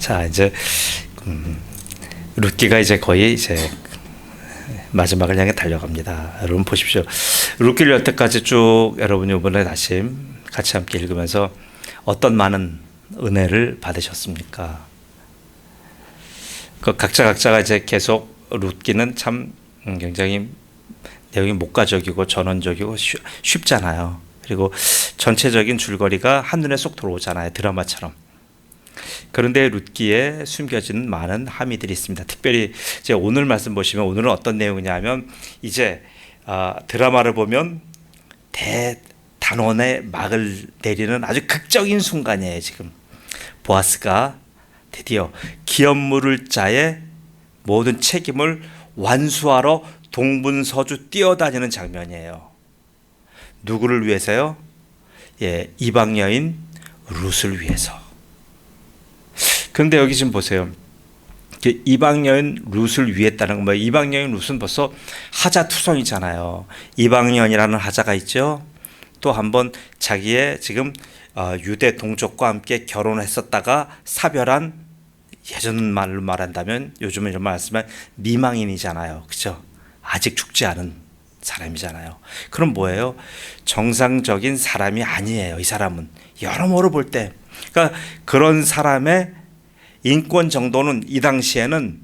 자, 이제 룻기가 이제 거의 이제 마지막을 향해 달려갑니다. 여러분 보십시오. 룻기를 여태까지 쭉 여러분이 이번에 다시 같이 함께 읽으면서 어떤 많은 은혜를 받으셨습니까? 그 각자가 이제 계속 룻기는 참 굉장히 내용이 목가적이고 전원적이고 쉽잖아요. 그리고 전체적인 줄거리가 한눈에 쏙 들어오잖아요. 드라마처럼. 그런데 룻기에 숨겨진 많은 함의들이 있습니다. 특별히 이제 오늘 말씀 보시면 오늘은 어떤 내용이냐면 이제 드라마를 보면 대단원의 막을 내리는 아주 극적인 순간이에요. 지금 보아스가 드디어 기업 물을 자의 모든 책임을 완수하러 동분서주 뛰어다니는 장면이에요. 누구를 위해서요? 예, 이방 여인 룻을 위해서. 그런데 여기 지금 보세요. 이방 여인 룻을 위했다는 건 뭐예요? 이방 여인 룻은 벌써 하자투성이잖아요. 이방 여인이라는 하자가 있죠. 또 한번 자기의 지금 유대 동족과 함께 결혼했었다가 사별한, 예전 말로 말한다면 요즘은 이런 말 쓰면 미망인이잖아요. 그렇죠? 아직 죽지 않은 사람이잖아요. 그럼 뭐예요? 정상적인 사람이 아니에요. 이 사람은 여러모로 볼 때, 그러니까 그런 사람의 인권 정도는 이 당시에는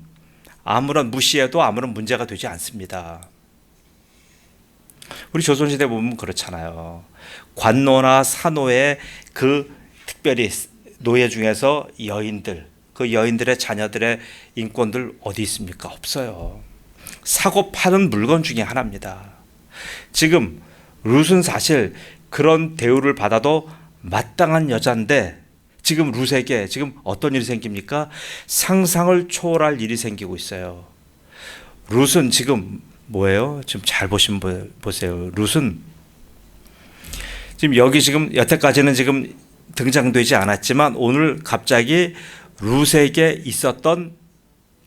아무런 무시해도 아무런 문제가 되지 않습니다. 우리 조선시대 보면 그렇잖아요. 관노나 사노의 그 특별히 노예 중에서 여인들, 그 여인들의 자녀들의 인권들 어디 있습니까? 없어요. 사고 파는 물건 중에 하나입니다. 지금 룻은 사실 그런 대우를 받아도 마땅한 여자인데 지금 룻에게 지금 어떤 일이 생깁니까? 상상을 초월할 일이 생기고 있어요. 룻은 지금 뭐예요? 지금 잘 보세요. 룻은 지금 여기 지금 여태까지는 지금 등장되지 않았지만 오늘 갑자기 룻에게 있었던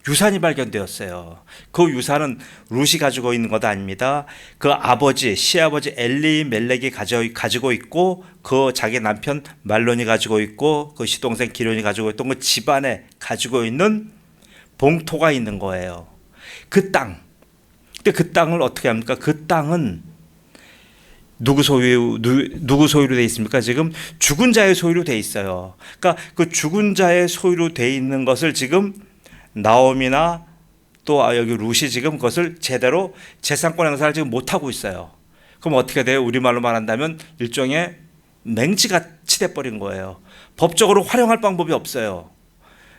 유산이 발견되었어요. 그 유산은 룻이 가지고 있는 것도 아닙니다. 그 아버지, 시아버지 엘리멜렉이 가지고 있고 그 자기 남편 말론이 가지고 있고 그 시동생 기론이 가지고 있던 그 집안에 가지고 있는 봉토가 있는 거예요. 그 땅. 근데 그 땅을 어떻게 합니까? 그 땅은 누구 소유로 되어 있습니까? 지금 죽은 자의 소유로 되어 있어요. 그러니까 그 죽은 자의 소유로 되어 있는 것을 지금 나오미나 또 여기 룻이 지금 그것을 제대로 재산권 행사를 지금 못하고 있어요. 그럼 어떻게 돼요? 우리말로 말한다면 일종의 맹지같이 돼버린 거예요. 법적으로 활용할 방법이 없어요.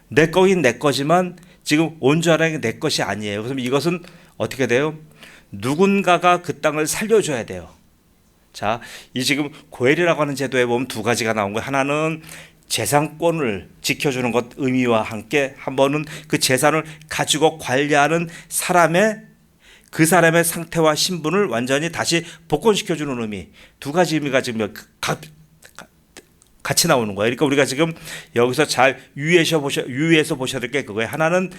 내 거긴 내 거지만 지금 온전하게 내 것이 아니에요. 그래서 이것은 어떻게 돼요? 누군가가 그 땅을 살려줘야 돼요. 자, 이 지금 고엘이라고 하는 제도에 보면 두 가지가 나온 거예요. 하나는 재산권을 지켜주는 것 의미와 함께 한 번은 그 재산을 가지고 관리하는 그 사람의 상태와 신분을 완전히 다시 복권시켜주는 의미. 두 가지 의미가 지금 같이 나오는 거예요. 그러니까 우리가 지금 여기서 잘 유의해서 보셔야 될 게 그거예요. 하나는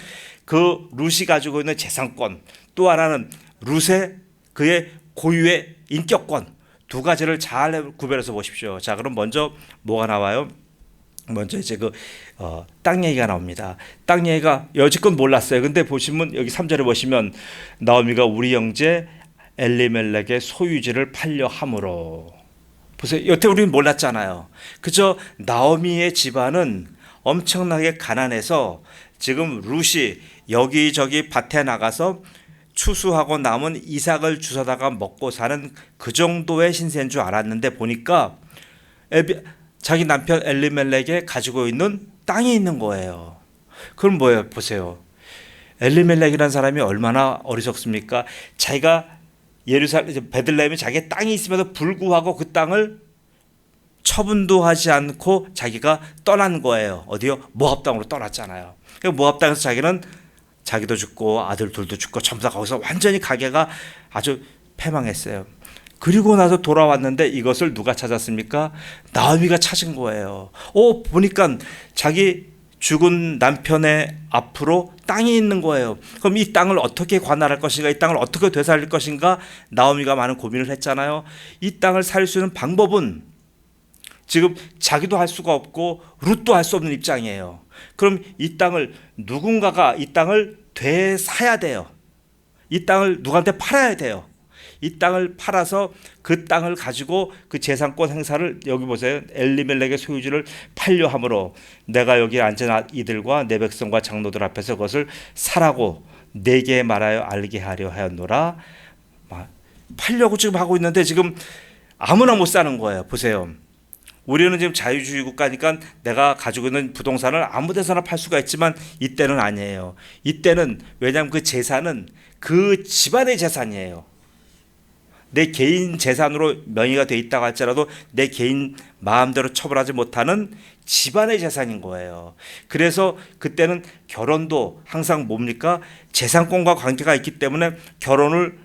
그 룻이 가지고 있는 재산권, 또 하나는 룻의 그의 고유의 인격권, 두 가지를 잘 구별해서 보십시오. 자, 그럼 먼저 뭐가 나와요? 먼저 이제 땅 얘기가 나옵니다. 땅 얘기가 여지껏 몰랐어요. 근데 보시면 여기 3절에 보시면 나오미가 우리 형제 엘리멜렉의 소유지를 팔려 함으로. 보세요. 여태 우리는 몰랐잖아요. 그저 나오미의 집안은 엄청나게 가난해서 지금 룻이 여기저기 밭에 나가서 추수하고 남은 이삭을 주워다가 먹고 사는 그 정도의 신세인 줄 알았는데 보니까 자기 남편 엘리멜렉에 가지고 있는 땅이 있는 거예요. 그럼 뭐예요? 보세요. 엘리멜렉이라는 사람이 얼마나 어리석습니까? 자기가 베들레헴에 자기의 땅이 있음에도 불구하고 그 땅을 처분도 하지 않고 자기가 떠난 거예요. 어디요? 모압 땅으로 떠났잖아요. 모압 땅에서 자기는 자기도 죽고 아들 둘도 죽고 전부 다 거기서 완전히 가게가 아주 패망했어요. 그리고 나서 돌아왔는데 이것을 누가 찾았습니까? 나오미가 찾은 거예요. 보니까 자기 죽은 남편의 앞으로 땅이 있는 거예요. 그럼 이 땅을 어떻게 관할할 것인가, 이 땅을 어떻게 되살릴 것인가, 나오미가 많은 고민을 했잖아요. 이 땅을 살 수 있는 방법은 지금 자기도 할 수가 없고 룻도 할 수 없는 입장이에요. 그럼 이 땅을 누군가가 이 땅을 되사야 돼요. 이 땅을 누구한테 팔아야 돼요. 이 땅을 팔아서 그 땅을 가지고 그 재산권 행사를, 여기 보세요. 엘리멜렉의 소유지를 팔려 함으로 내가 여기 앉은 이들과 내 백성과 장로들 앞에서 그것을 사라고 내게 말하여 알게 하려 하였노라. 팔려고 지금 하고 있는데 지금 아무나 못 사는 거예요. 보세요. 우리는 지금 자유주의 국가니까 내가 가지고 있는 부동산을 아무 데서나 팔 수가 있지만 이때는 아니에요. 이때는 왜냐하면 그 재산은 그 집안의 재산이에요. 내 개인 재산으로 명의가 돼 있다고 할지라도 내 개인 마음대로 처벌하지 못하는 집안의 재산인 거예요. 그래서 그때는 결혼도 항상 뭡니까? 재산권과 관계가 있기 때문에 결혼을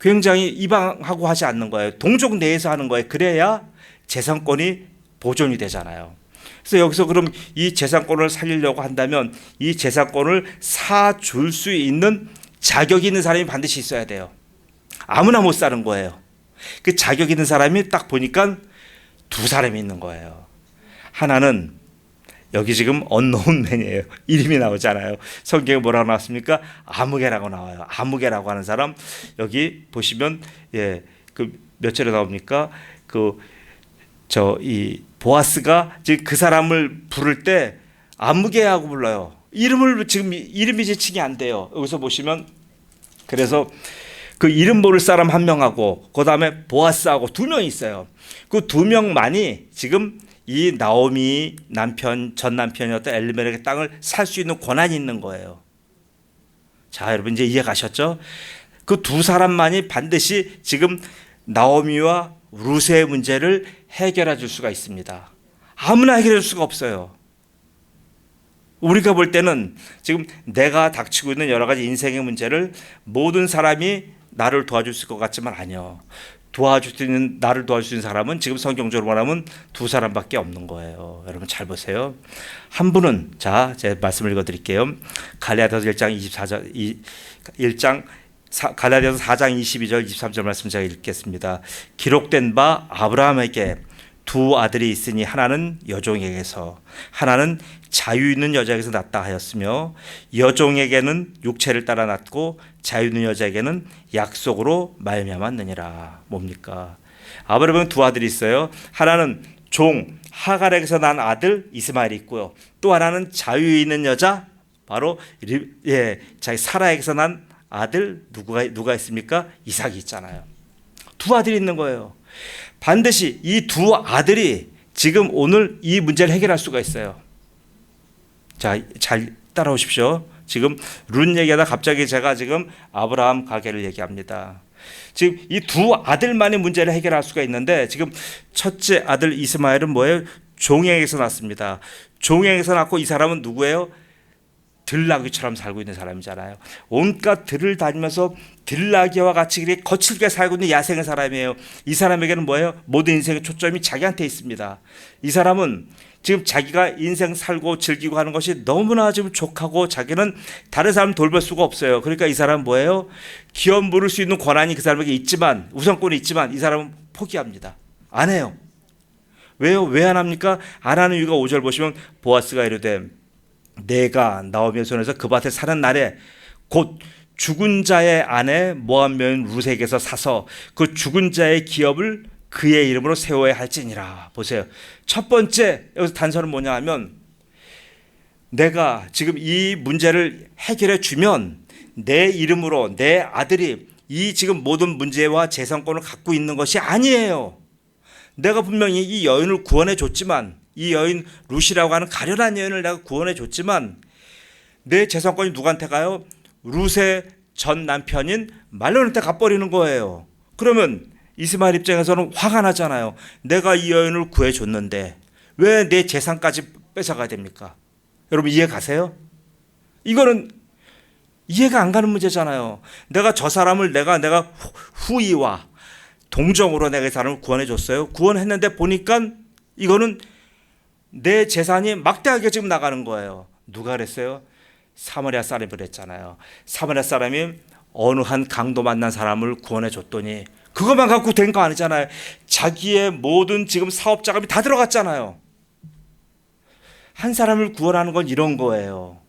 굉장히 이방하고 하지 않는 거예요. 동족 내에서 하는 거예요. 그래야 재산권이 보존이 되잖아요. 그래서 여기서 그럼 이 재산권을 살리려고 한다면 이 재산권을 사줄 수 있는 자격이 있는 사람이 반드시 있어야 돼요. 아무나 못 사는 거예요. 그 자격 있는 사람이 딱 보니까 두 사람이 있는 거예요. 하나는 여기 지금 언노운맨이에요. 이름이 나오잖아요. 성경에 뭐라고 나왔습니까? 아무개라고 나와요. 아무개라고 하는 사람, 여기 보시면 그 몇 절에 나옵니까? 이 보아스가 지금 그 사람을 부를 때 아무개하고 불러요. 이름이 지칭이 안 돼요. 여기서 보시면 그래서 그 이름 모를 사람 한 명하고 그 다음에 보아스하고 두 명이 있어요. 그 두 명만이 지금 이 나오미 전 남편이었던 엘리멜렉의 땅을 살 수 있는 권한이 있는 거예요. 자, 여러분 이제 이해 가셨죠? 그 두 사람만이 반드시 지금 나오미와 룻의 문제를 해결해 줄 수가 있습니다. 아무나 해결해 줄 수가 없어요. 우리가 볼 때는 지금 내가 닥치고 있는 여러 가지 인생의 문제를 모든 사람이 나를 도와줄 수 있을 것 같지만 아니요. 나를 도와줄 수 있는 사람은 지금 성경적으로 말하면 두 사람밖에 없는 거예요. 여러분 잘 보세요. 한 분은, 자, 제가 말씀을 읽어드릴게요. 갈라디아서 갈라디아서 4장 22절 23절 말씀 제가 읽겠습니다. 기록된 바 아브라함에게 두 아들이 있으니 하나는 여종에게서 하나는 자유 있는 여자에게서 낳다 하였으며 여종에게는 육체를 따라 낳고 자유 있는 여자에게는 약속으로 말미암았느니라. 뭡니까? 아브라함은 두 아들이 있어요. 하나는 종 하갈에게서 난 아들 이스마엘이 있고요. 또 하나는 자유 있는 여자 바로 자기 사라에게서 난 아들 누가 있습니까? 이삭이 있잖아요. 두 아들이 있는 거예요. 반드시 이 두 아들이 지금 오늘 이 문제를 해결할 수가 있어요. 자, 잘 따라오십시오. 지금 룻 얘기하다 갑자기 제가 지금 아브라함 가게를 얘기합니다. 지금 이 두 아들만의 문제를 해결할 수가 있는데 지금 첫째 아들 이스마엘은 뭐예요? 종에게서 났습니다. 종에게서 났고 이 사람은 누구예요? 들나귀처럼 살고 있는 사람이잖아요. 온갖 들을 다니면서 들나귀와 같이 그렇게 거칠게 살고 있는 야생의 사람이에요. 이 사람에게는 뭐예요? 모든 인생의 초점이 자기한테 있습니다. 이 사람은 지금 자기가 인생 살고 즐기고 하는 것이 너무나 지금 족하고 자기는 다른 사람 돌볼 수가 없어요. 그러니까 이 사람은 뭐예요? 기업 물을 수 있는 권한이 그 사람에게 있지만, 우선권이 있지만 이 사람은 포기합니다. 안 해요. 왜요? 왜 안 합니까? 안 하는 이유가 5절 보시면 보아스가 이르되 내가 나오미의 손에서 그 밭에 사는 날에 곧 죽은 자의 아내 모압 여인 룻에게서 사서 그 죽은 자의 기업을 그의 이름으로 세워야 할지니라. 보세요. 첫 번째 여기서 단서는 뭐냐 하면 내가 지금 이 문제를 해결해 주면 내 이름으로 내 아들이 이 지금 모든 문제와 재산권을 갖고 있는 것이 아니에요. 내가 분명히 이 여인을 구원해 줬지만 이 여인 룻이라고 하는 가련한 여인을 내가 구원해 줬지만 내 재산권이 누구한테 가요? 룻의 전 남편인 말론한테 가버리는 거예요. 그러면 이스마엘 입장에서는 화가 나잖아요. 내가 이 여인을 구해줬는데 왜 내 재산까지 뺏어가야 됩니까? 여러분 이해 가세요? 이거는 이해가 안 가는 문제잖아요. 내가 저 사람을 내가 후의와 동정으로 내가 이 사람을 구원해줬어요. 구원했는데 보니까 이거는 내 재산이 막대하게 지금 나가는 거예요. 누가 그랬어요? 사마리아 사람이 그랬잖아요. 사마리아 사람이 어느 한 강도 만난 사람을 구원해 줬더니 그것만 갖고 된 거 아니잖아요. 자기의 모든 지금 사업 자금이 다 들어갔잖아요. 한 사람을 구원하는 건 이런 거예요.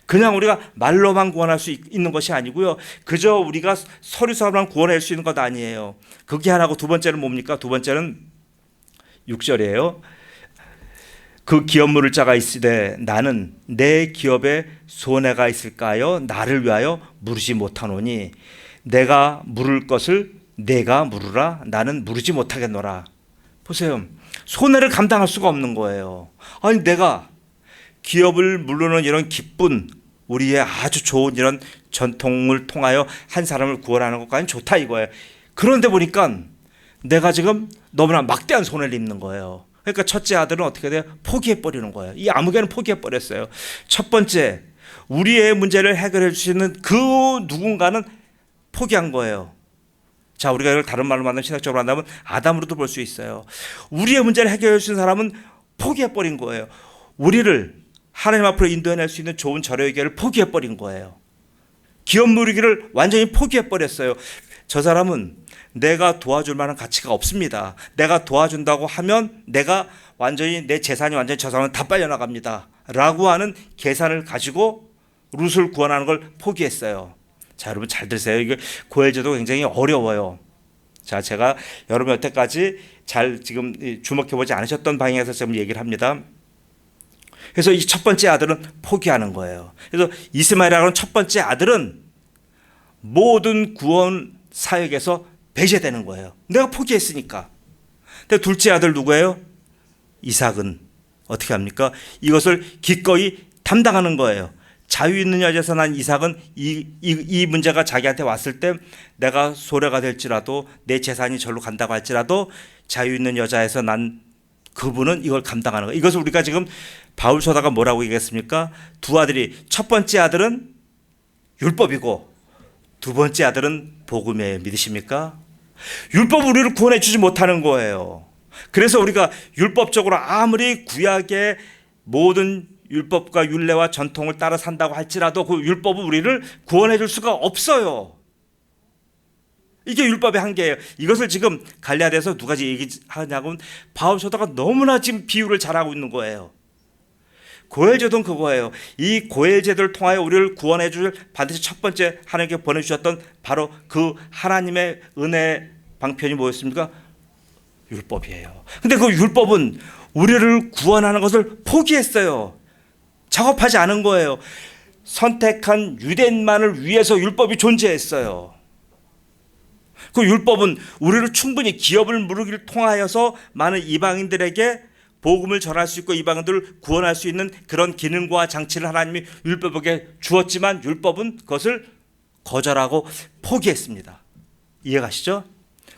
그냥 우리가 말로만 구원할 수 있는 것이 아니고요. 그저 우리가 서류 사업만 구원할 수 있는 것 아니에요. 그게 하나고, 두 번째는 뭡니까? 두 번째는 6절이에요. 그 기업 물을 자가 있으되 나는 내 기업에 손해가 있을까요? 나를 위하여 물으지 못하노니 내가 물을 것을 내가 물으라. 나는 물으지 못하겠노라. 보세요. 손해를 감당할 수가 없는 거예요. 아니, 내가 기업을 물르는 이런 기쁜, 우리의 아주 좋은 이런 전통을 통하여 한 사람을 구원하는 것까지는 좋다 이거예요. 그런데 보니까 내가 지금 너무나 막대한 손해를 입는 거예요. 그러니까 첫째 아들은 어떻게 돼요? 포기해버리는 거예요. 이 아무개는 포기해버렸어요. 첫 번째, 우리의 문제를 해결해 주시는 그 누군가는 포기한 거예요. 자, 우리가 이걸 다른 말로 만나면, 신학적으로 한다면 아담으로도 볼 수 있어요. 우리의 문제를 해결해 주시는 사람은 포기해버린 거예요. 우리를 하나님 앞으로 인도해낼 수 있는 좋은 절호의 기회를 포기해버린 거예요. 기업 누리기를 완전히 포기해버렸어요. 저 사람은 내가 도와줄 만한 가치가 없습니다. 내가 도와준다고 하면 내가 완전히, 내 재산이 완전히 저 사람은 다 빨려나갑니다 라고 하는 계산을 가지고 룻을 구원하는 걸 포기했어요. 자, 여러분 잘 들으세요. 이게 고해제도 굉장히 어려워요. 자, 제가 여러분 여태까지 잘 지금 주목해보지 않으셨던 방향에서 지금 얘기를 합니다. 그래서 이 첫 번째 아들은 포기하는 거예요. 그래서 이스마엘이라는 첫 번째 아들은 모든 구원 사역에서 배제되는 거예요. 내가 포기했으니까. 근데 둘째 아들 누구예요? 이삭은 어떻게 합니까? 이것을 기꺼이 담당하는 거예요. 자유 있는 여자에서 난 이삭은 이 문제가 자기한테 왔을 때 내가 소래가 될지라도, 내 재산이 절로 간다고 할지라도 자유 있는 여자에서 난 그분은 이걸 감당하는 거예요. 이것을 우리가 지금 바울 서다가 뭐라고 얘기했습니까? 두 아들이, 첫 번째 아들은 율법이고 두 번째 아들은 복음이에요. 믿으십니까? 율법은 우리를 구원해 주지 못하는 거예요. 그래서 우리가 율법적으로 아무리 구약의 모든 율법과 율례와 전통을 따라 산다고 할지라도 그 율법은 우리를 구원해 줄 수가 없어요. 이게 율법의 한계예요. 이것을 지금 갈라디아서 누가 얘기하냐고는 바울 서다가 너무나 지금 비유를 잘하고 있는 거예요. 고헬제도는 그거예요. 이 고헬제도를 통하여 우리를 구원해 줄 반드시 첫 번째 하나님께 보내주셨던 바로 그 하나님의 은혜 방편이 뭐였습니까? 율법이에요. 근데 그 율법은 우리를 구원하는 것을 포기했어요. 작업하지 않은 거예요. 선택한 유대인만을 위해서 율법이 존재했어요. 그 율법은 우리를 충분히 기업을 물으기를 통하여서 많은 이방인들에게 복음을 전할 수 있고 이방인들을 구원할 수 있는 그런 기능과 장치를 하나님이 율법에게 주었지만 율법은 그것을 거절하고 포기했습니다. 이해가시죠?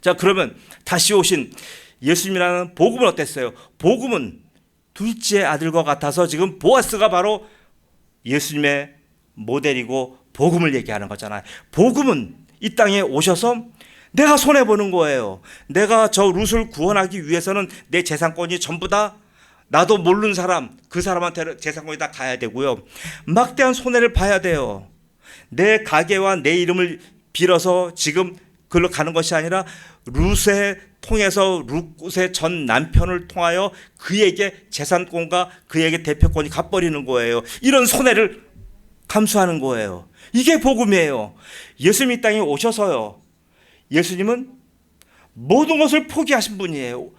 자, 그러면 다시 오신 예수님이라는 복음은 어땠어요? 복음은 둘째 아들과 같아서 지금 보아스가 바로 예수님의 모델이고 복음을 얘기하는 거잖아요. 복음은 이 땅에 오셔서 내가 손해보는 거예요. 내가 저 룻을 구원하기 위해서는 내 재산권이 전부 다, 나도 모르는 사람, 그 사람한테 재산권이 다 가야 되고요. 막대한 손해를 봐야 돼요. 내 가게와 내 이름을 빌어서 지금 그걸로 가는 것이 아니라 룻에 통해서 룻의 전 남편을 통하여 그에게 재산권과 그에게 대표권이 가버리는 거예요. 이런 손해를 감수하는 거예요. 이게 복음이에요. 예수님이 이 땅에 오셔서요, 예수님은 모든 것을 포기하신 분이에요.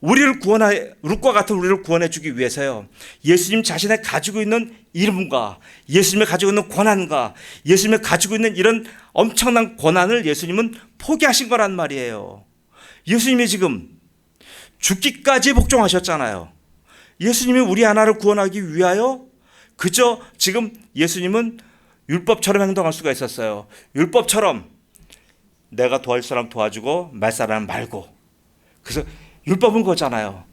우리를 룻과 같은 우리를 구원해 주기 위해서요, 예수님 자신의 가지고 있는 이름과 예수님이 가지고 있는 권한과 예수님이 가지고 있는 이런 엄청난 권한을 예수님은 포기하신 거란 말이에요. 예수님이 지금 죽기까지 복종하셨잖아요. 예수님이 우리 하나를 구원하기 위하여 그저 지금 예수님은 율법처럼 행동할 수가 있었어요. 율법처럼 내가 도와줄 사람 도와주고 말 사람 말고, 그래서 율법은 그거잖아요.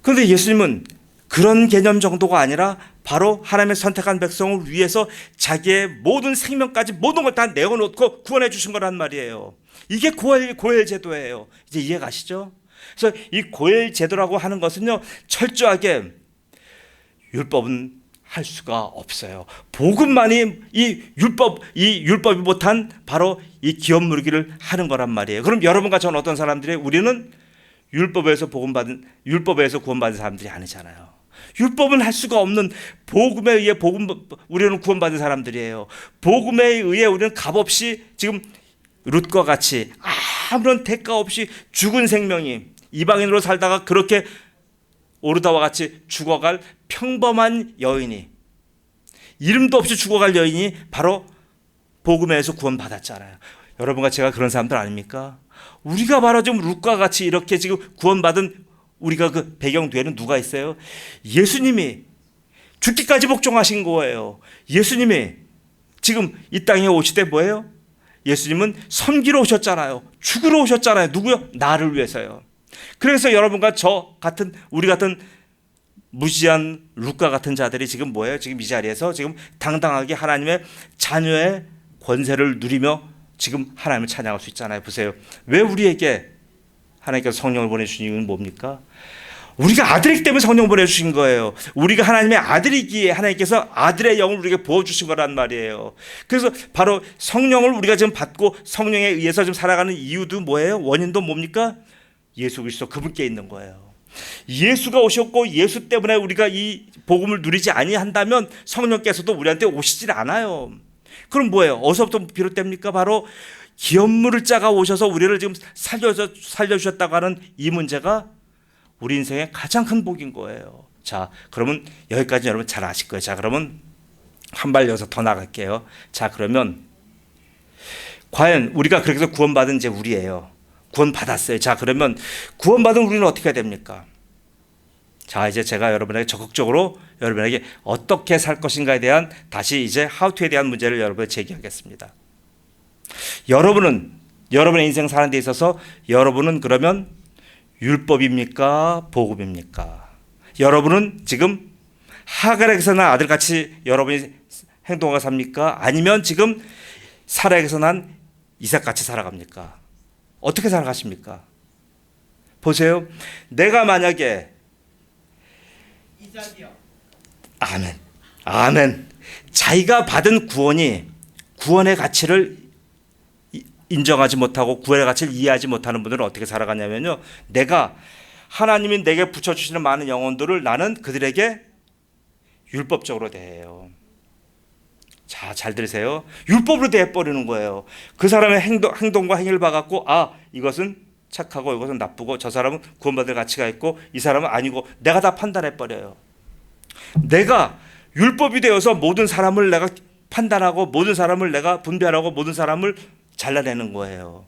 그런데 예수님은 그런 개념 정도가 아니라 바로 하나님의 선택한 백성을 위해서 자기의 모든 생명까지 모든 걸 다 내어놓고 구원해 주신 거란 말이에요. 이게 고엘 제도예요. 이제 이해 가시죠? 그래서 이 고엘 제도라고 하는 것은요, 철저하게 율법은 할 수가 없어요. 복음만이 이 율법이 못한 바로 이 기업 누리기를 하는 거란 말이에요. 그럼 여러분과 저는 어떤 사람들이에요? 우리는 율법에서 구원받은 사람들이 아니잖아요. 율법은 할 수가 없는 복음에 의해 우리는 구원받은 사람들이에요. 복음에 의해 우리는 값없이 지금 룻과 같이 아무런 대가 없이 죽은 생명이 이방인으로 살다가 그렇게 오르다와 같이 죽어갈 평범한 여인이, 이름도 없이 죽어갈 여인이 바로 복음에서 구원받았잖아요. 여러분과 제가 그런 사람들 아닙니까? 우리가 바로 지금 룻과 같이 이렇게 지금 구원받은 우리가 그 배경 뒤에는 누가 있어요? 예수님이 죽기까지 복종하신 거예요. 예수님이 지금 이 땅에 오시되 뭐예요? 예수님은 섬기러 오셨잖아요. 죽으러 오셨잖아요. 누구요? 나를 위해서요. 그래서 여러분과 저 같은, 우리 같은 무지한 룻과 같은 자들이 지금 뭐예요? 지금 이 자리에서 지금 당당하게 하나님의 자녀의 권세를 누리며 지금 하나님을 찬양할 수 있잖아요. 보세요. 왜 우리에게 하나님께서 성령을 보내주신 이유는 뭡니까? 우리가 아들이기 때문에 성령 보내주신 거예요. 우리가 하나님의 아들이기에 하나님께서 아들의 영을 우리에게 부어주신 거란 말이에요. 그래서 바로 성령을 우리가 지금 받고 성령에 의해서 지금 살아가는 이유도 뭐예요? 원인도 뭡니까? 예수 그리스도 그분께 있는 거예요. 예수가 오셨고 예수 때문에 우리가 이 복음을 누리지 아니한다면 성령께서도 우리한테 오시질 않아요. 그럼 뭐예요? 어디서부터 비롯됩니까? 바로 기업물을 짜가 오셔서 우리를 지금 살려주셨다고 하는 이 문제가 우리 인생의 가장 큰 복인 거예요. 자, 그러면 여기까지 여러분 잘 아실 거예요. 자, 그러면 한 발 여기서 더 나갈게요. 자, 그러면 과연 우리가 그렇게 해서 구원받은 이제 우리예요. 구원받았어요. 자, 그러면 구원받은 우리는 어떻게 해야 됩니까? 자, 이제 제가 여러분에게 적극적으로 여러분에게 어떻게 살 것인가에 대한 다시 이제 how to에 대한 문제를 여러분에게 제기하겠습니다. 여러분은 여러분의 인생 사는 데 있어서 여러분은 그러면 율법입니까? 복음입니까? 여러분은 지금 하갈에게서 난 아들같이 여러분이 행동하고 삽니까? 아니면 지금 사라에게서 난 이삭같이 살아갑니까? 어떻게 살아가십니까? 보세요. 내가 만약에 이삭이요. 아멘. 아멘. 자기가 받은 구원의 가치를 인정하지 못하고 구원의 가치를 이해하지 못하는 분들은 어떻게 살아가냐면요. 하나님이 내게 붙여주시는 많은 영혼들을 나는 그들에게 율법적으로 대해요. 자, 잘 들으세요. 율법으로 대해버리는 거예요. 그 사람의 행동과 행위를 봐갖고 이것은 착하고 이것은 나쁘고 저 사람은 구원받을 가치가 있고 이 사람은 아니고 내가 다 판단해버려요. 내가 율법이 되어서 모든 사람을 내가 판단하고 모든 사람을 내가 분별하고 모든 사람을 잘라내는 거예요.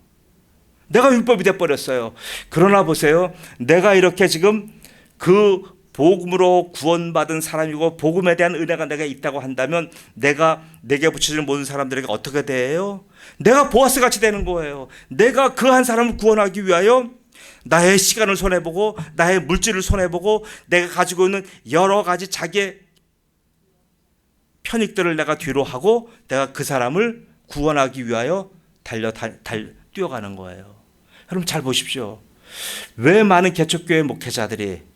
내가 율법이 돼버렸어요. 그러나 보세요. 내가 이렇게 지금 그 복음으로 구원받은 사람이고 복음에 대한 은혜가 내게 있다고 한다면 내게 붙여지는 모든 사람들에게 어떻게 대해요? 내가 보아스 같이 되는 거예요. 내가 그 한 사람을 구원하기 위하여 나의 시간을 손해보고 나의 물질을 손해보고 내가 가지고 있는 여러 가지 자기의 편익들을 내가 뒤로 하고 내가 그 사람을 구원하기 위하여 뛰어가는 거예요. 여러분 잘 보십시오. 왜 많은 개척교회 목회자들이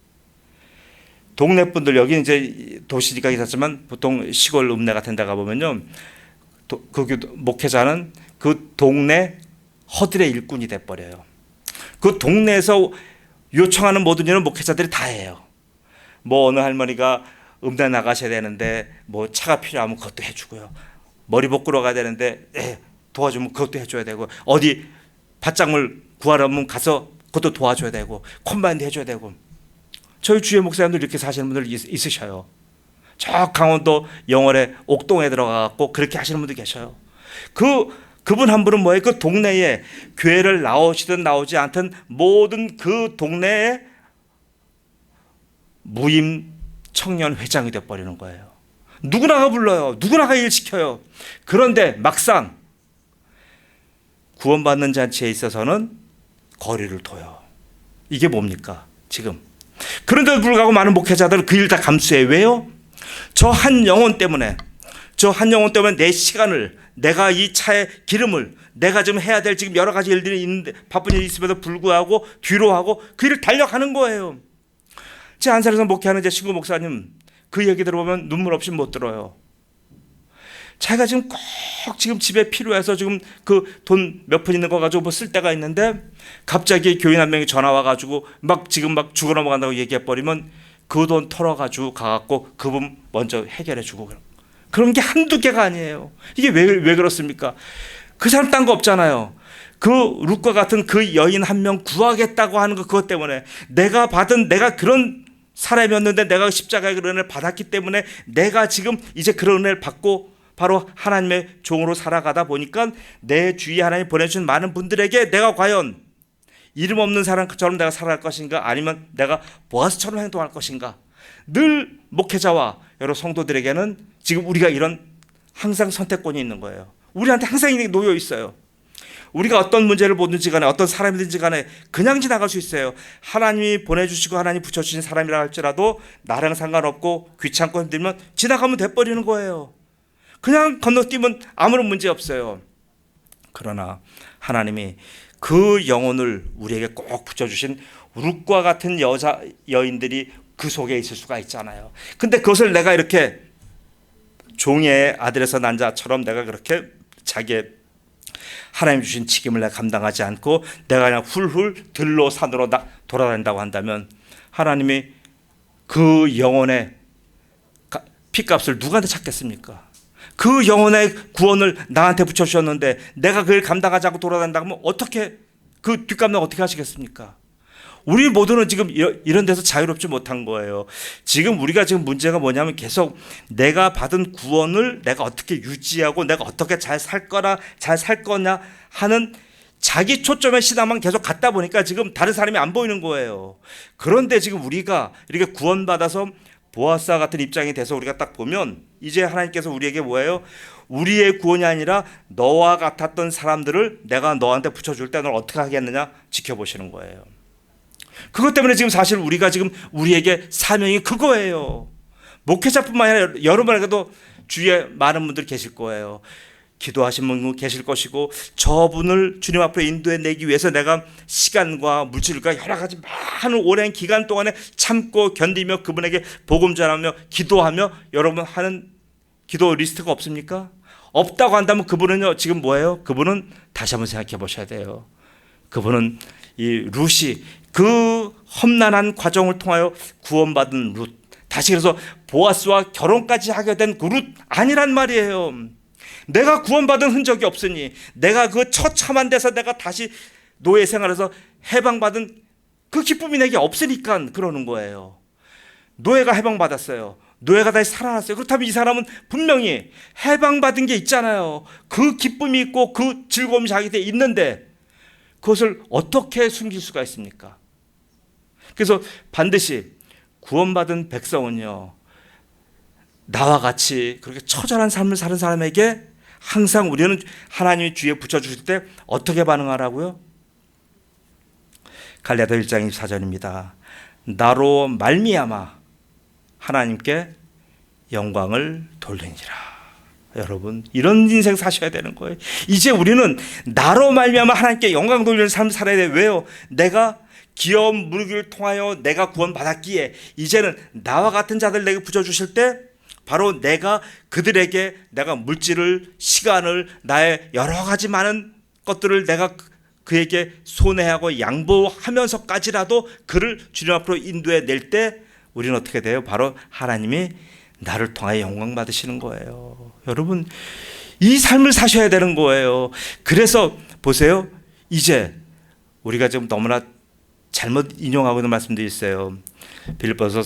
동네 분들, 여기 이제 도시니까 있었지만 보통 시골 읍내 같은 데 가보면요, 그 목회자는 그 동네 허들의 일꾼이 돼버려요. 그 동네에서 요청하는 모든 일은 목회자들이 다 해요. 뭐 어느 할머니가 읍내 나가셔야 되는데 뭐 차가 필요하면 그것도 해주고요. 머리 볶으러 가야 되는데 도와주면 그것도 해줘야 되고, 어디 밭작물 구하려면 가서 그것도 도와줘야 되고, 콤바인드 해줘야 되고. 저희 주의 목사님들 이렇게 사시는 분들 있으셔요. 저 강원도 영월에 옥동에 들어가고 그렇게 하시는 분들 계셔요. 그분 한 분은 뭐예요? 그 동네에 교회를 나오시든 나오지 않든 모든 그 동네에 무임 청년 회장이 되어버리는 거예요. 누구나가 불러요. 누구나가 일 시켜요. 그런데 막상 구원받는 잔치에 있어서는 거리를 둬요. 이게 뭡니까? 지금. 그런데도 불구하고 많은 목회자들은 그 일 다 감수해요. 왜요? 저 한 영혼 때문에 내 시간을, 내가 이 차의 기름을, 내가 좀 해야 될 지금 여러 가지 일들이 있는데, 바쁜 일이 있음에도 불구하고 뒤로 하고 그 일을 달려가는 거예요. 제 안산에서 목회하는 제 친구 목사님, 그 얘기 들어보면 눈물 없이 못 들어요. 자기가 지금 꼭 지금 집에 필요해서 지금 그 돈 몇 푼 있는 거 가지고 뭐 쓸 때가 있는데 갑자기 교인 한 명이 전화 와가지고 막 지금 막 죽어 넘어간다고 얘기해 버리면 그 돈 털어가지고 가갖고 그분 먼저 해결해주고 그런 게 한두 개가 아니에요. 이게 왜 그렇습니까? 그 사람 딴 거 없잖아요. 그 룻과 같은 그 여인 한 명 구하겠다고 하는 거 그것 때문에 내가 그런 사람이었는데 내가 십자가의 그런 은혜를 받았기 때문에 내가 지금 이제 그런 은혜를 받고 바로 하나님의 종으로 살아가다 보니까 내 주위에 하나님 보내주신 많은 분들에게 내가 과연 이름 없는 사람처럼 내가 살아갈 것인가 아니면 내가 보아스처럼 행동할 것인가. 늘 목회자와 여러 성도들에게는 지금 우리가 이런 항상 선택권이 있는 거예요. 우리한테 항상 이게 놓여 있어요. 우리가 어떤 문제를 보든지 간에 어떤 사람이든지 간에 그냥 지나갈 수 있어요. 하나님이 보내주시고 하나님 붙여주신 사람이라 할지라도 나랑 상관없고 귀찮고 힘들면 지나가면 돼버리는 거예요. 그냥 건너뛰면 아무런 문제 없어요. 그러나 하나님이 그 영혼을 우리에게 꼭 붙여주신 룻과 같은 여인들이 그 속에 있을 수가 있잖아요. 근데 그것을 내가 이렇게 종의 아들에서 난 자처럼 내가 그렇게 자기의 하나님 주신 책임을 내가 감당하지 않고 내가 그냥 훌훌 들로 산으로 돌아다닌다고 한다면 하나님이 그 영혼의 핏값을 누구한테 찾겠습니까? 그 영혼의 구원을 나한테 붙여주셨는데 내가 그걸 감당하지 않고 돌아다닌다고 하면 어떻게 그 뒷감당 어떻게 하시겠습니까? 우리 모두는 지금 이런 데서 자유롭지 못한 거예요. 지금 우리가 지금 문제가 뭐냐면 계속 내가 받은 구원을 내가 어떻게 유지하고 내가 어떻게 잘 살 거냐 하는 자기 초점의 신앙만 계속 갖다 보니까 지금 다른 사람이 안 보이는 거예요. 그런데 지금 우리가 이렇게 구원받아서 보아스와 같은 입장이 돼서 우리가 딱 보면 이제 하나님께서 우리에게 뭐예요? 우리의 구원이 아니라 너와 같았던 사람들을 내가 너한테 붙여줄 때 널 어떻게 하겠느냐 지켜보시는 거예요. 그것 때문에 지금 사실 우리가 지금 우리에게 사명이 그거예요. 목회자뿐만 아니라 여러분에게도 주위에 많은 분들 계실 거예요. 기도하신 분 계실 것이고 저분을 주님 앞으로 인도해내기 위해서 내가 시간과 물질과 여러 가지 많은 오랜 기간 동안에 참고 견디며 그분에게 복음 전하며 기도하며 여러분 하는 기도 리스트가 없습니까? 없다고 한다면 그분은요 지금 뭐예요? 그분은 다시 한번 생각해 보셔야 돼요. 그분은 이 룻이 그 험난한 과정을 통하여 구원받은 룻, 다시 그래서 보아스와 결혼까지 하게 된 그 룻 아니란 말이에요. 내가 구원받은 흔적이 없으니 내가 그 처참한 데서 내가 다시 노예 생활에서 해방받은 그 기쁨이 내게 없으니까 그러는 거예요. 노예가 해방받았어요. 노예가 다시 살아났어요. 그렇다면 이 사람은 분명히 해방받은 게 있잖아요. 그 기쁨이 있고 그 즐거움이 자기한테 있는데 그것을 어떻게 숨길 수가 있습니까? 그래서 반드시 구원받은 백성은요 나와 같이 그렇게 처절한 삶을 사는 사람에게 항상 우리는 하나님이 주위에 붙여주실 때 어떻게 반응하라고요? 갈라디아 1장 24절입니다. 나로 말미암아 하나님께 영광을 돌리니라. 여러분 이런 인생 사셔야 되는 거예요. 이제 우리는 나로 말미암아 하나님께 영광 돌리는 삶을 살아야 돼요. 왜요? 내가 기업 물기를 통하여 내가 구원받았기에 이제는 나와 같은 자들 내게 붙여주실 때 바로 내가 그들에게 내가 물질을 시간을 나의 여러 가지 많은 것들을 내가 그에게 손해하고 양보하면서까지라도 그를 주님 앞으로 인도해 낼 때 우리는 어떻게 돼요? 바로 하나님이 나를 통하여 영광 받으시는 거예요. 여러분 이 삶을 사셔야 되는 거예요. 그래서 보세요. 이제 우리가 지금 너무나 잘못 인용하고 있는 말씀도 있어요. 빌립보서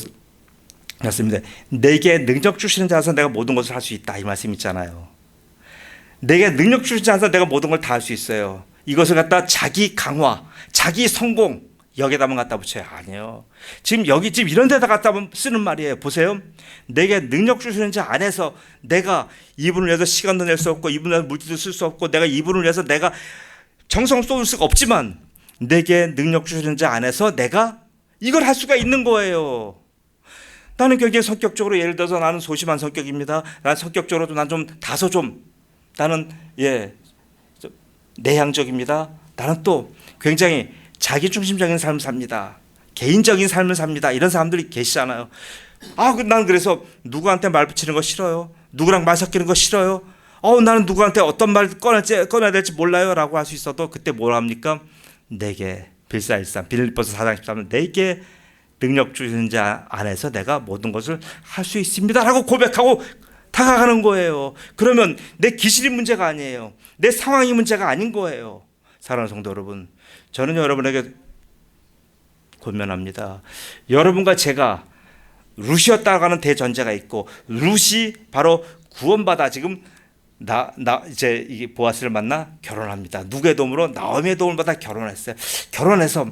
맞습니다. 내게 능력 주시는 자에서 내가 모든 것을 할 수 있다 이 말씀 있잖아요. 내게 능력 주시는 자에서 내가 모든 걸 다 할 수 있어요. 이것을 갖다 자기 강화, 자기 성공 여기다만 갖다 붙여요. 아니에요. 지금 이런 데다 갖다 쓰는 말이에요. 보세요. 내게 능력 주시는 자 안에서 내가 이분을 위해서 시간도 낼 수 없고 이분을 위해서 물질도 쓸 수 없고 내가 이분을 위해서 내가 정성 쏟을 수가 없지만 내게 능력 주시는 자 안에서 내가 이걸 할 수가 있는 거예요. 나는 굉장히 성격적으로 예를 들어서 나는 소심한 성격입니다. 나는 성격적으로도 난 좀 다소 좀 나는 좀 내향적입니다. 나는 또 굉장히 자기중심적인 삶을 삽니다. 개인적인 삶을 삽니다. 이런 사람들이 계시잖아요. 난 그래서 누구한테 말 붙이는 거 싫어요. 누구랑 말 섞이는 거 싫어요. 나는 누구한테 어떤 말 꺼내야 될지 몰라요 라고 할 수 있어도 그때 뭘 합니까? 내게 빌사일상 빌립보서 4장 13절 내게 능력 주시는 자 안에서 내가 모든 것을 할 수 있습니다 라고 고백하고 다가가는 거예요. 그러면 내 기질이 문제가 아니에요. 내 상황이 문제가 아닌 거예요. 사랑하는 성도 여러분, 저는 여러분에게 권면합니다. 여러분과 제가 룻이었다고 하는 대전제가 있고, 룻이 바로 구원받아 지금 이제 이 보아스를 만나 결혼합니다. 누구의 도움으로? 나오미의 도움을 받아 결혼했어요. 결혼해서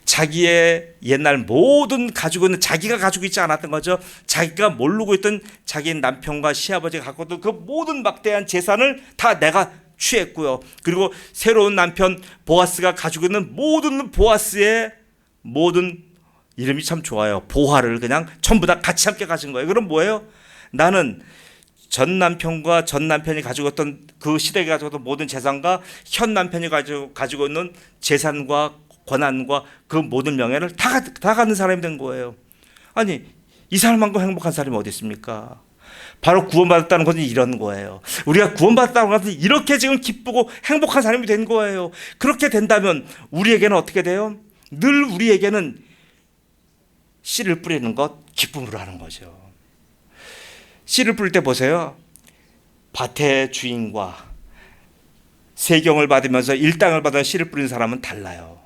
자기의 옛날 모든 가지고 있는, 자기가 가지고 있지 않았던 거죠. 자기가 모르고 있던 자기 남편과 시아버지가 갖고 있던 그 모든 막대한 재산을 다 내가 취했고요. 그리고 새로운 남편 보아스가 가지고 있는 모든 보아스의 모든, 이름이 참 좋아요, 보화를 그냥 전부 다 같이 함께 가진 거예요. 그럼 뭐예요? 나는 전 남편과 전 남편이 가지고 있던 그 시대에 가지고 있던 모든 재산과 현 남편이 가지고 있는 재산과 권한과 그 모든 명예를 다 갖는 사람이 된 거예요. 아니, 이 사람만큼 행복한 사람이 어디 있습니까? 바로 구원받았다는 것은 이런 거예요. 우리가 구원받았다는 것은 이렇게 지금 기쁘고 행복한 사람이 된 거예요. 그렇게 된다면 우리에게는 어떻게 돼요? 늘 우리에게는 씨를 뿌리는 것 기쁨으로 하는 거죠. 씨를 뿌릴 때 보세요. 밭의 주인과 세경을 받으면서 일당을 받아 씨를 뿌리는 사람은 달라요.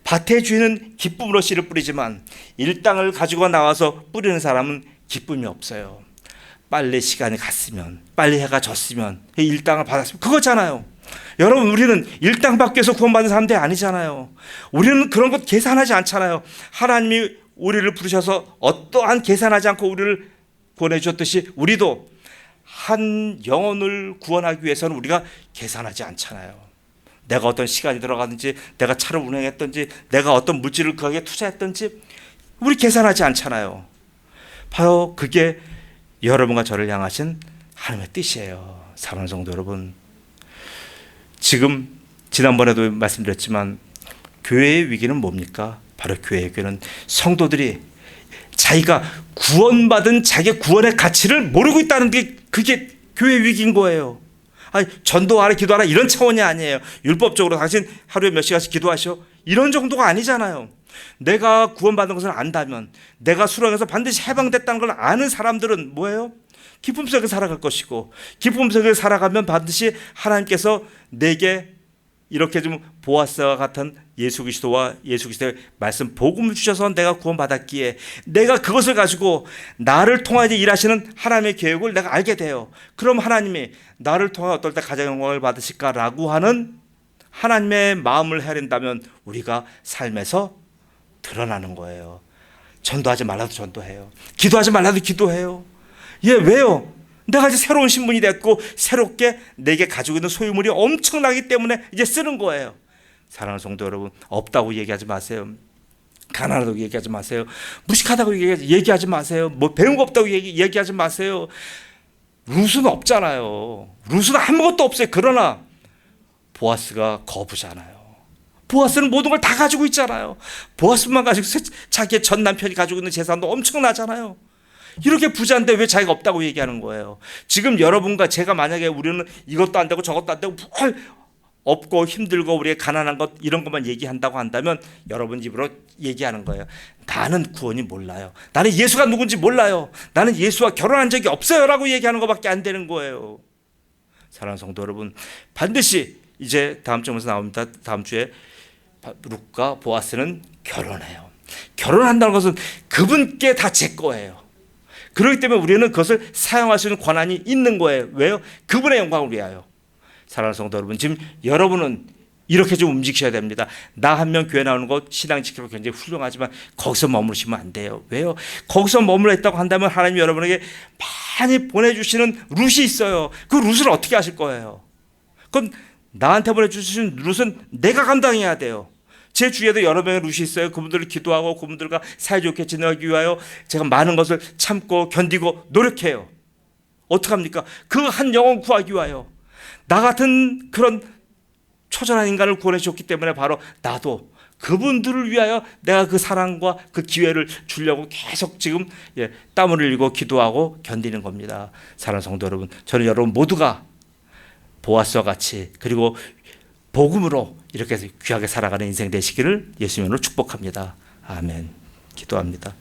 밭의 주인은 기쁨으로 씨를 뿌리지만 일당을 가지고 나와서 뿌리는 사람은 기쁨이 없어요. 빨리 시간이 갔으면, 빨리 해가 졌으면, 일당을 받았으면 그거잖아요. 여러분, 우리는 일당 받기 위해서 구원받은 사람들이 아니잖아요. 우리는 그런 것 계산하지 않잖아요. 하나님이 우리를 부르셔서 어떠한 계산하지 않고 우리를 구원해 주셨듯이 우리도 한 영혼을 구원하기 위해서는 우리가 계산하지 않잖아요. 내가 어떤 시간이 들어가든지, 내가 차를 운행했든지, 내가 어떤 물질을 거기에 투자했든지 우리 계산하지 않잖아요. 바로 그게 여러분과 저를 향하신 하나님의 뜻이에요. 사랑하는 성도 여러분, 지금 지난번에도 말씀드렸지만 교회의 위기는 뭡니까? 바로 교회의 위기는 성도들이 자기가 구원받은 자기의 구원의 가치를 모르고 있다는 게, 그게 교회의 위기인 거예요. 아니, 전도하라 기도하라 이런 차원이 아니에요. 율법적으로 당신 하루에 몇 시간씩 기도하셔, 이런 정도가 아니잖아요. 내가 구원받은 것을 안다면, 내가 수렁에서 반드시 해방됐다는 걸 아는 사람들은 뭐예요? 기쁨 속에 살아갈 것이고, 기쁨 속에 살아가면 반드시 하나님께서 내게 이렇게 좀 보아스와 같은 예수 그리스도와 예수 그리스도의 말씀 복음을 주셔서 내가 구원받았기에 내가 그것을 가지고 나를 통하여 일하시는 하나님의 계획을 내가 알게 돼요. 그럼 하나님이 나를 통하여 어떨 때 가장 영광을 받으실까라고 하는 하나님의 마음을 헤아린다면 우리가 삶에서 드러나는 거예요. 전도하지 말라도 전도해요. 기도하지 말라도 기도해요. 왜요? 내가 이제 새로운 신분이 됐고 새롭게 내게 가지고 있는 소유물이 엄청나기 때문에 이제 쓰는 거예요. 사랑하는 성도 여러분, 없다고 얘기하지 마세요. 가난하다고 얘기하지 마세요. 무식하다고 얘기하지 마세요. 뭐 배운 거 없다고 얘기하지 마세요. 룻은 없잖아요. 룻은 아무것도 없어요. 그러나 보아스가 거부잖아요. 보아스는 모든 걸 다 가지고 있잖아요. 보아스만 가지고 자기의 전 남편이 가지고 있는 재산도 엄청나잖아요. 이렇게 부자인데 왜 자기가 없다고 얘기하는 거예요? 지금 여러분과 제가 만약에 우리는 이것도 안 되고 저것도 안 되고 없고 힘들고 우리의 가난한 것 이런 것만 얘기한다고 한다면 여러분 입으로 얘기하는 거예요. 나는 구원이 몰라요. 나는 예수가 누군지 몰라요. 나는 예수와 결혼한 적이 없어요 라고 얘기하는 것밖에 안 되는 거예요. 사랑하는 성도 여러분, 반드시 이제 다음 주에서 나옵니다. 다음 주에 룻과 보아스는 결혼해요. 결혼한다는 것은 그분께 다 제 거예요. 그렇기 때문에 우리는 그것을 사용할 수 있는 권한이 있는 거예요. 왜요? 그분의 영광을 위하여. 사랑하는 성도 여러분, 지금 여러분은 이렇게 좀 움직이셔야 됩니다. 나 한 명 교회 나오는 거 신앙 지키고 굉장히 훌륭하지만 거기서 머무르시면 안 돼요. 왜요? 거기서 머물러 있다고 한다면 하나님이 여러분에게 많이 보내주시는 룻이 있어요. 그 룻을 어떻게 하실 거예요? 그건 나한테 보내주신 룻은 내가 감당해야 돼요. 제 주위에도 여러 명의 룻이 있어요. 그분들을 기도하고 그분들과 사이좋게 지내기 위하여 제가 많은 것을 참고 견디고 노력해요. 어떡합니까? 그 한 영혼 구하기 위하여. 나 같은 그런 초전한 인간을 구원해 주셨기 때문에 바로 나도 그분들을 위하여 내가 그 사랑과 그 기회를 주려고 계속 지금 땀을 흘리고 기도하고 견디는 겁니다. 사랑하는 성도 여러분, 저는 여러분 모두가 보아스와 같이 그리고 복음으로 이렇게 귀하게 살아가는 인생 되시기를 예수님으로 축복합니다. 아멘. 기도합니다.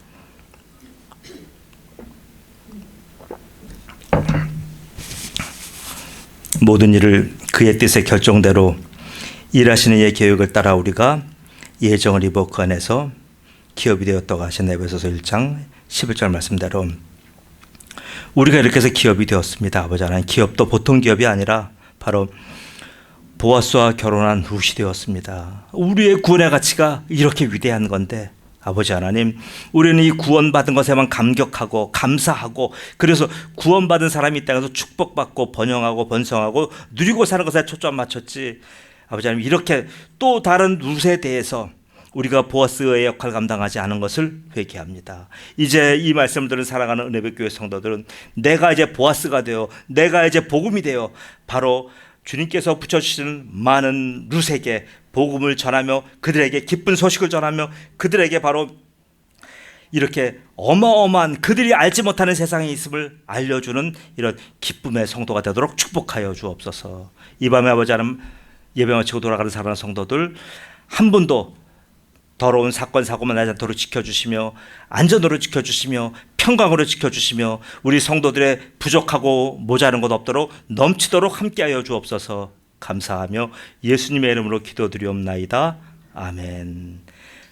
모든 일을 그의 뜻의 결정대로 일하시는 이의 계획을 따라 우리가 예정을 입어 그 안에서 기업이 되었다고 하신 에베소서 1장 11절 말씀대로 우리가 이렇게 해서 기업이 되었습니다. 아버지 하나님, 기업도 보통 기업이 아니라 바로 보아스와 결혼한 룻이 되었습니다. 우리의 구원의 가치가 이렇게 위대한 건데 아버지 하나님, 우리는 이 구원받은 것에만 감격하고 감사하고 그래서 구원받은 사람이 이 땅에서 축복받고 번영하고 번성하고 누리고 사는 것에 초점 맞췄지, 아버지 하나님, 이렇게 또 다른 룻에 대해서 우리가 보아스의 역할을 감당하지 않은 것을 회개합니다. 이제 이 말씀을 들은 사랑하는 은혜백교회 성도들은 내가 이제 보아스가 되어 내가 이제 복음이 되어 바로 주님께서 붙여주시는 많은 룻에게 복음을 전하며 그들에게 기쁜 소식을 전하며 그들에게 바로 이렇게 어마어마한 그들이 알지 못하는 세상에 있음을 알려주는 이런 기쁨의 성도가 되도록 축복하여 주옵소서. 이 밤에 아버지 하나님, 예배 마치고 돌아가는 사랑하는 성도들 한 분도 더러운 사건 사고만 나지 않도록 지켜주시며 안전으로 지켜주시며 평강으로 지켜주시며 우리 성도들의 부족하고 모자란 것 없도록 넘치도록 함께하여 주옵소서. 감사하며 예수님의 이름으로 기도드리옵나이다. 아멘.